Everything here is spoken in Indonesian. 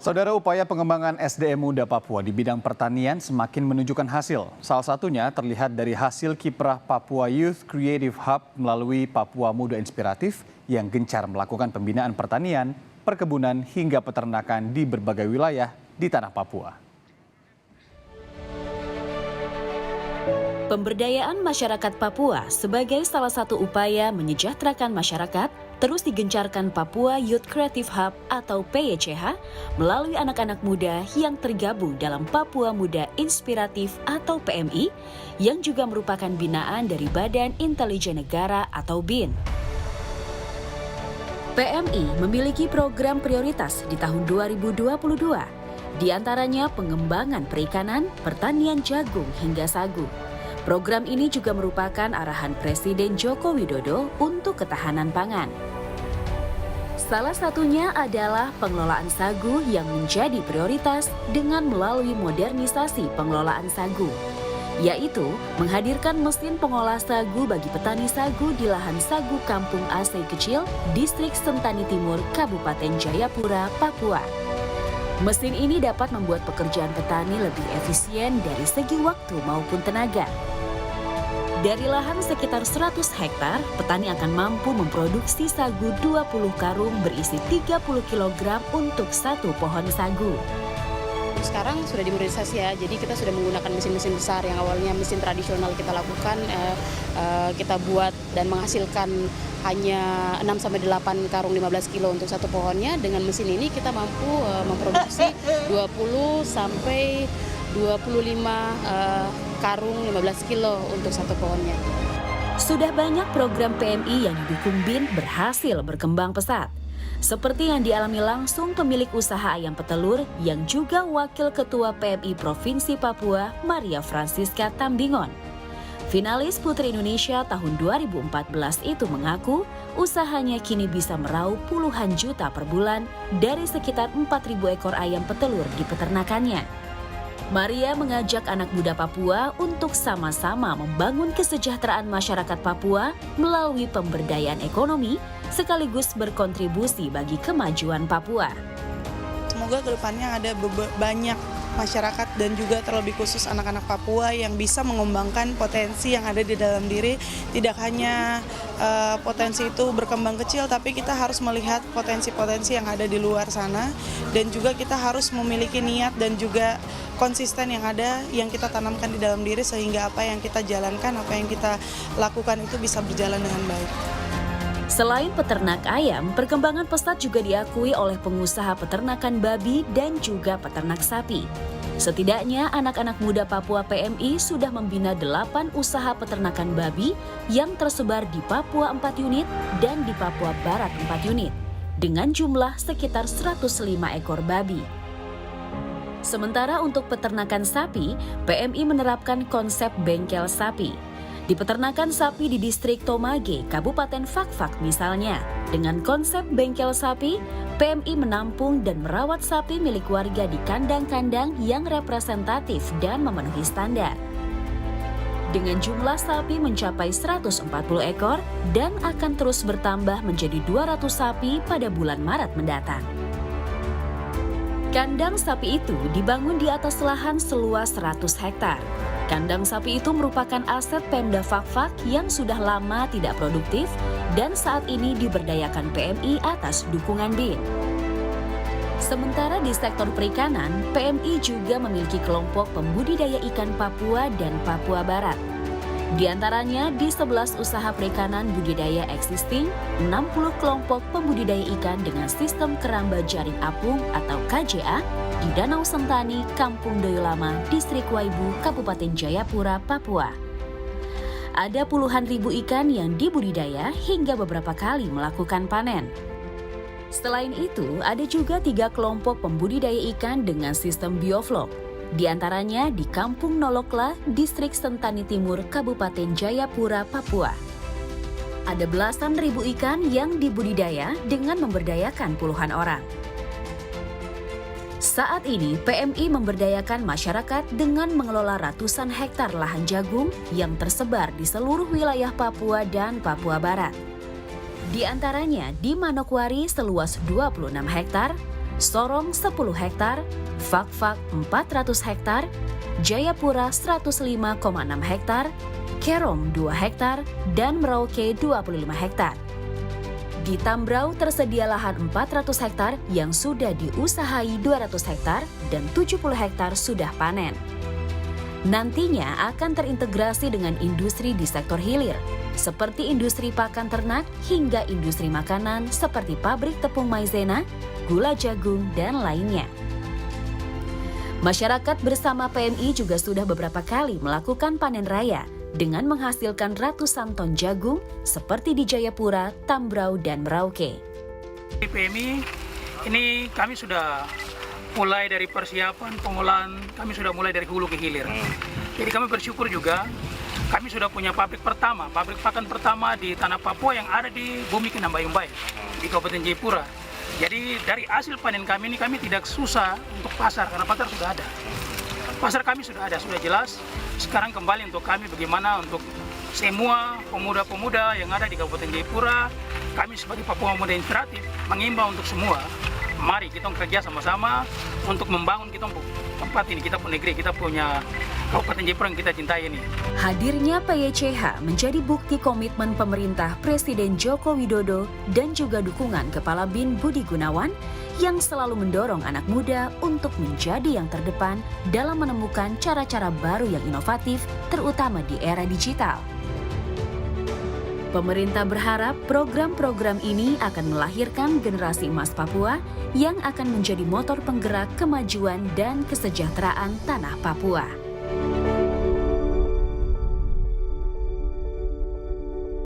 Saudara, upaya pengembangan SDM muda Papua di bidang pertanian semakin menunjukkan hasil. Salah satunya terlihat dari hasil kiprah Papua Youth Creative Hub melalui Papua Muda Inspiratif yang gencar melakukan pembinaan pertanian, perkebunan hingga peternakan di berbagai wilayah di tanah Papua. Pemberdayaan masyarakat Papua sebagai salah satu upaya menyejahterakan masyarakat terus digencarkan Papua Youth Creative Hub atau PYCH melalui anak-anak muda yang tergabung dalam Papua Muda Inspiratif atau PMI yang juga merupakan binaan dari Badan Intelijen Negara atau BIN. PMI memiliki program prioritas di tahun 2022, di antaranya pengembangan perikanan, pertanian jagung hingga sagu. Program ini juga merupakan arahan Presiden Joko Widodo untuk ketahanan pangan. Salah satunya adalah pengelolaan sagu yang menjadi prioritas dengan melalui modernisasi pengelolaan sagu, yaitu menghadirkan mesin pengolah sagu bagi petani sagu di lahan sagu Kampung AC Kecil, Distrik Sentani Timur, Kabupaten Jayapura, Papua. Mesin ini dapat membuat pekerjaan petani lebih efisien dari segi waktu maupun tenaga. Dari lahan sekitar 100 hektar, petani akan mampu memproduksi sagu 20 karung berisi 30 kg untuk satu pohon sagu. Sekarang sudah dimodernisasi ya, jadi kita sudah menggunakan mesin-mesin besar yang awalnya mesin tradisional kita lakukan, kita buat dan menghasilkan hanya 6-8 karung 15 kilo untuk satu pohonnya. Dengan mesin ini kita mampu memproduksi 20 sampai 25 karung 15 kilo untuk satu pohonnya. Sudah banyak program PMI yang didukung BIN berhasil berkembang pesat. Seperti yang dialami langsung pemilik usaha ayam petelur yang juga Wakil Ketua PMI Provinsi Papua, Maria Francisca Tambingon. Finalis Putri Indonesia tahun 2014 itu mengaku usahanya kini bisa meraup puluhan juta per bulan dari sekitar 4.000 ekor ayam petelur di peternakannya. Maria mengajak anak muda Papua untuk sama-sama membangun kesejahteraan masyarakat Papua melalui pemberdayaan ekonomi sekaligus berkontribusi bagi kemajuan Papua. Semoga kedepannya ada banyak masyarakat dan juga terlebih khusus anak-anak Papua yang bisa mengembangkan potensi yang ada di dalam diri. Tidak hanya potensi itu berkembang kecil, tapi kita harus melihat potensi-potensi yang ada di luar sana. Dan juga kita harus memiliki niat dan juga konsisten yang ada, yang kita tanamkan di dalam diri sehingga apa yang kita jalankan, apa yang kita lakukan itu bisa berjalan dengan baik. Selain peternak ayam, perkembangan pesat juga diakui oleh pengusaha peternakan babi dan juga peternak sapi. Setidaknya anak-anak muda Papua PMI sudah membina 8 usaha peternakan babi yang tersebar di Papua 4 unit dan di Papua Barat 4 unit, dengan jumlah sekitar 105 ekor babi. Sementara untuk peternakan sapi, PMI menerapkan konsep bengkel sapi. Di peternakan sapi di distrik Tomage, Kabupaten Fakfak misalnya, dengan konsep bengkel sapi, PMI menampung dan merawat sapi milik warga di kandang-kandang yang representatif dan memenuhi standar. Dengan jumlah sapi mencapai 140 ekor dan akan terus bertambah menjadi 200 sapi pada bulan Maret mendatang. Kandang sapi itu dibangun di atas lahan seluas 100 hektar. Kandang sapi itu merupakan aset Pemda Fakfak yang sudah lama tidak produktif dan saat ini diberdayakan PMI atas dukungan BIN. Sementara di sektor perikanan, PMI juga memiliki kelompok pembudidaya ikan Papua dan Papua Barat. Di antaranya di 11 usaha perikanan budidaya existing, 60 kelompok pembudidaya ikan dengan sistem keramba jaring apung atau KJA di Danau Sentani, Kampung Doyolama, Distrik Waibu, Kabupaten Jayapura, Papua. Ada puluhan ribu ikan yang dibudidaya hingga beberapa kali melakukan panen. Selain itu, ada juga 3 kelompok pembudidaya ikan dengan sistem bioflok. Di antaranya di Kampung Nolokla, Distrik Sentani Timur, Kabupaten Jayapura, Papua. Ada belasan ribu ikan yang dibudidaya dengan memberdayakan puluhan orang. Saat ini, PMI memberdayakan masyarakat dengan mengelola ratusan hektar lahan jagung yang tersebar di seluruh wilayah Papua dan Papua Barat. Di antaranya di Manokwari seluas 26 hektar, Sorong 10 hektar, Fak-Fak 400 hektar, Jayapura 105,6 hektar, Kerom 2 hektar, dan Merauke 25 hektar. Di Tambrau tersedia lahan 400 hektar yang sudah diusahai 200 hektar dan 70 hektar sudah panen. Nantinya akan terintegrasi dengan industri di sektor hilir, seperti industri pakan ternak hingga industri makanan seperti pabrik tepung maizena, gula jagung, dan lainnya. Masyarakat bersama PMI juga sudah beberapa kali melakukan panen raya dengan menghasilkan ratusan ton jagung seperti di Jayapura, Tambrau, dan Merauke. Di PMI ini kami sudah mulai dari persiapan pengolahan, kami sudah mulai dari hulu ke hilir. Jadi kami bersyukur juga kami sudah punya pabrik pakan pertama di tanah Papua yang ada di Bumi Kinambayumbai di Kabupaten Jayapura. Jadi dari hasil panen kami ini kami tidak susah untuk pasar karena pasar sudah ada. Pasar kami sudah ada, sudah jelas. Sekarang kembali untuk kami bagaimana untuk semua pemuda-pemuda yang ada di Kabupaten Jayapura, kami sebagai Papua Muda Inspiratif mengimbau untuk semua, mari kita bekerja sama-sama untuk membangun kita tempat ini, kita punya negeri, kita punya Kabupaten Jayapura yang kita cintai ini. Hadirnya PYCH menjadi bukti komitmen pemerintah Presiden Joko Widodo dan juga dukungan Kepala BIN Budi Gunawan yang selalu mendorong anak muda untuk menjadi yang terdepan dalam menemukan cara-cara baru yang inovatif, terutama di era digital. Pemerintah berharap program-program ini akan melahirkan generasi emas Papua yang akan menjadi motor penggerak kemajuan dan kesejahteraan tanah Papua.